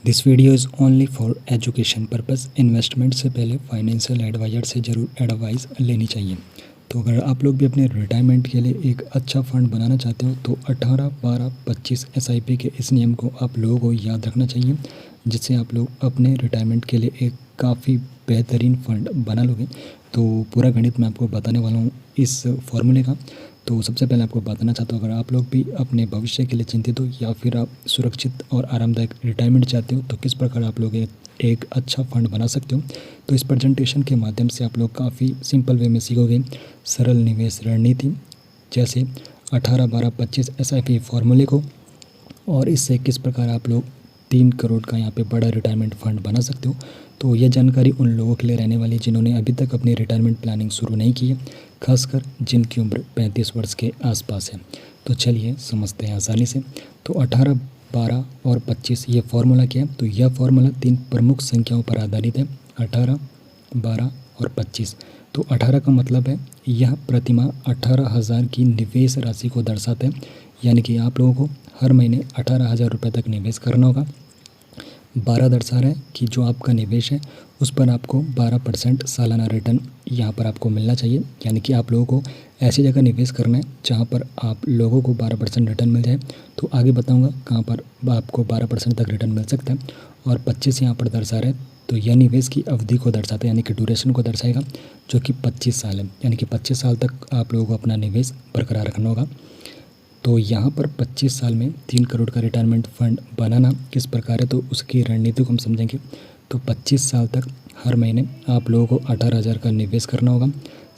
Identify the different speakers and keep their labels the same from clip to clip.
Speaker 1: This video is only for education purpose. Investment से पहले financial adviser से ज़रूर एडवाइस लेनी चाहिए। तो अगर आप लोग भी अपने रिटायरमेंट के लिए एक अच्छा फंड बनाना चाहते हो तो 18, 12, 25 SIP के इस नियम को आप लोगों को याद रखना चाहिए, जिससे आप लोग अपने रिटायरमेंट के लिए एक काफ़ी बेहतरीन फ़ंड बना लोगे। तो पूरा गणित मैं आपको बताने वाला हूँ इस फॉर्मूले का। तो सबसे पहले आपको बताना चाहता हूँ, अगर आप लोग भी अपने भविष्य के लिए चिंतित हो या फिर आप सुरक्षित और आरामदायक रिटायरमेंट चाहते हो तो किस प्रकार आप लोग एक अच्छा फंड बना सकते हो। तो इस प्रेजेंटेशन के माध्यम से आप लोग काफ़ी सिंपल वे में सीखोगे सरल निवेश रणनीति, जैसे 18, 12, 25 SIP फॉर्मूले को, और इससे किस प्रकार आप लोग 3 करोड़ का यहाँ पे बड़ा रिटायरमेंट फ़ंड बना सकते हो। तो यह जानकारी उन लोगों के लिए रहने वाली है जिन्होंने अभी तक अपनी रिटायरमेंट प्लानिंग शुरू नहीं की है, खासकर जिनकी उम्र 35 वर्ष के आसपास है। तो चलिए समझते हैं आसानी से। तो 18, 12 और 25 ये फार्मूला क्या है? तो यह फार्मूला 3 प्रमुख संख्याओं पर आधारित है, 18, 12 और 25। तो 18 का मतलब है यह प्रतिमाह 18,000 की निवेश राशि को दर्शाता है, यानी कि आप लोगों को हर महीने 18,000 रुपये तक निवेश करना होगा। 12 दर्शा रहा है कि जो आपका निवेश है उस पर आपको 12% सालाना रिटर्न यहाँ पर आपको मिलना चाहिए, यानी कि आप लोगों को ऐसी जगह निवेश करना है जहाँ पर आप लोगों को 12% रिटर्न मिल जाए। तो आगे बताऊँगा कहाँ पर आपको 12% तक रिटर्न मिल सकता है। और 25 यहाँ पर दर्शा रहा है, तो यह निवेश की अवधि को दर्शाता है, यानी कि ड्यूरेशन को दर्शाएगा, जो कि 25 साल है, यानी कि 25 साल तक आप लोगों को अपना निवेश बरकरार रखना होगा। तो यहाँ पर 25 साल में 3 करोड़ का रिटायरमेंट फ़ंड बनाना किस प्रकार है, तो उसकी रणनीति को हम समझेंगे। तो 25 साल तक हर महीने आप लोगों को 18,000 का निवेश करना होगा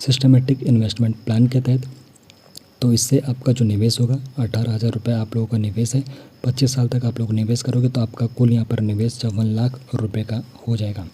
Speaker 1: सिस्टमेटिक इन्वेस्टमेंट प्लान के तहत। तो इससे आपका जो निवेश होगा 18,000 रुपये आप लोगों का निवेश है, 25 साल तक आप लोग निवेश करोगे तो आपका कुल यहाँ पर निवेश 54 लाख रुपये का हो जाएगा।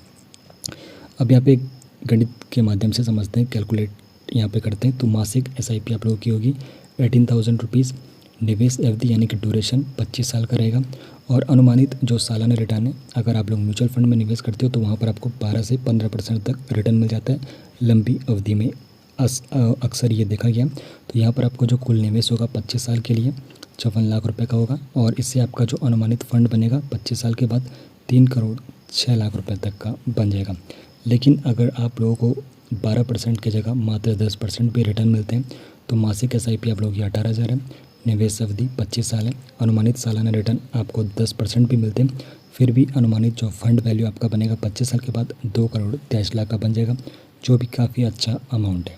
Speaker 1: अब यहाँ पे गणित के माध्यम से समझते हैं, कैलकुलेट यहाँ पे करते हैं। तो मासिक SIP आप लोगों की होगी 18,000 रुपीज़। निवेश अवधि यानी कि ड्यूरेशन 25 साल का रहेगा। और अनुमानित जो सालाना रिटर्न है, अगर आप लोग म्यूचुअल फंड में निवेश करते हो तो वहाँ पर आपको 12 से 15% तक रिटर्न मिल जाता है लंबी अवधि में, अक्सर ये देखा गया। तो यहाँ पर आपको जो कुल निवेश होगा 25 साल के लिए 54 लाख रुपये का होगा, और इससे आपका जो अनुमानित फ़ंड बनेगा 25 साल के बाद 3 करोड़ 6 लाख रुपये तक का बन जाएगा। लेकिन अगर आप लोगों को 12% की जगह मात्र 10% भी रिटर्न मिलते हैं तो मासिक SIP आप लोगों की 18,000 है, निवेश अवधि 25 साल है, अनुमानित सालाना रिटर्न आपको 10% भी मिलते हैं, फिर भी अनुमानित जो फंड वैल्यू आपका बनेगा 25 साल के बाद 2 करोड़ 23 लाख का बन जाएगा, जो भी काफ़ी अच्छा अमाउंट है।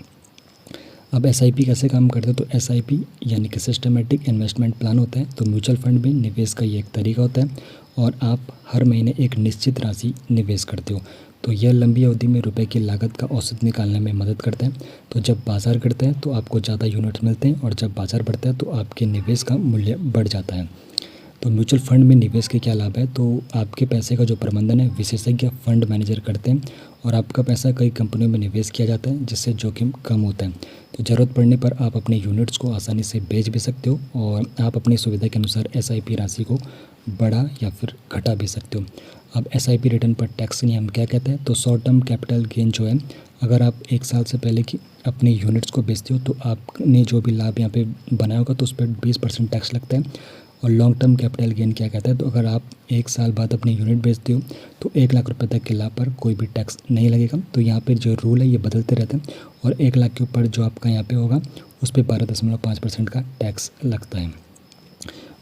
Speaker 1: अब SIP कैसे काम करते हैं? तो SIP यानी कि सिस्टमेटिक इन्वेस्टमेंट प्लान होता है। तो म्यूचुअल फंड में निवेश का ये एक तरीका होता है, और आप हर महीने एक निश्चित राशि निवेश करते हो। तो यह लंबी अवधि में रुपए की लागत का औसत निकालने में मदद करता है। तो जब बाज़ार गिरता है तो आपको ज़्यादा यूनिट्स मिलते हैं, और जब बाज़ार बढ़ता है तो आपके निवेश का मूल्य बढ़ जाता है। तो म्यूचुअल फंड में निवेश के क्या लाभ है? तो आपके पैसे का जो प्रबंधन है विशेषज्ञ फंड मैनेजर करते हैं, और आपका पैसा कई कंपनियों में निवेश किया जाता है जिससे जोखिम कम होता है। तो ज़रूरत पड़ने पर आप अपने यूनिट्स को आसानी से बेच भी सकते हो, और आप अपनी सुविधा के अनुसार SIP राशि को बढ़ा या फिर घटा भी सकते हो। अब SIP रिटर्न पर टैक्स नियम क्या कहते हैं? तो शॉर्ट टर्म कैपिटल गेन जो है, अगर आप 1 साल से पहले की अपने यूनिट्स को बेचते हो तो आपने जो भी लाभ यहाँ पे बनाया होगा तो उस पर 20% टैक्स लगता है। और लॉन्ग टर्म कैपिटल गेन क्या कहता है? तो अगर आप 1 साल बाद अपनी यूनिट बेचते हो तो 1 लाख रुपये तक के लाभ पर कोई भी टैक्स नहीं लगेगा। तो यहाँ पे जो रूल है ये बदलते रहते हैं, और 1 लाख के ऊपर जो आपका यहाँ पे होगा उस पर 12.5% का टैक्स लगता है।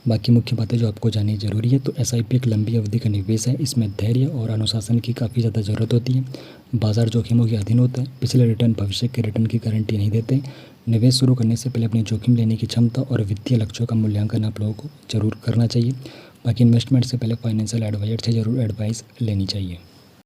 Speaker 1: बाकी मुख्य बातें जो आपको जाननी ज़रूरी है, तो SIP एक लंबी अवधि का निवेश है, इसमें धैर्य और अनुशासन की काफ़ी ज़्यादा ज़रूरत होती है। बाजार जोखिमों के अधीन होता है, पिछले रिटर्न भविष्य के रिटर्न की गारंटी नहीं देते। निवेश शुरू करने से पहले अपनी जोखिम लेने की क्षमता और वित्तीय लक्ष्यों का मूल्यांकन आप लोगों को जरूर करना चाहिए। बाकी इन्वेस्टमेंट से पहले फाइनेंशियल एडवाइजर से ज़रूर एडवाइस लेनी चाहिए।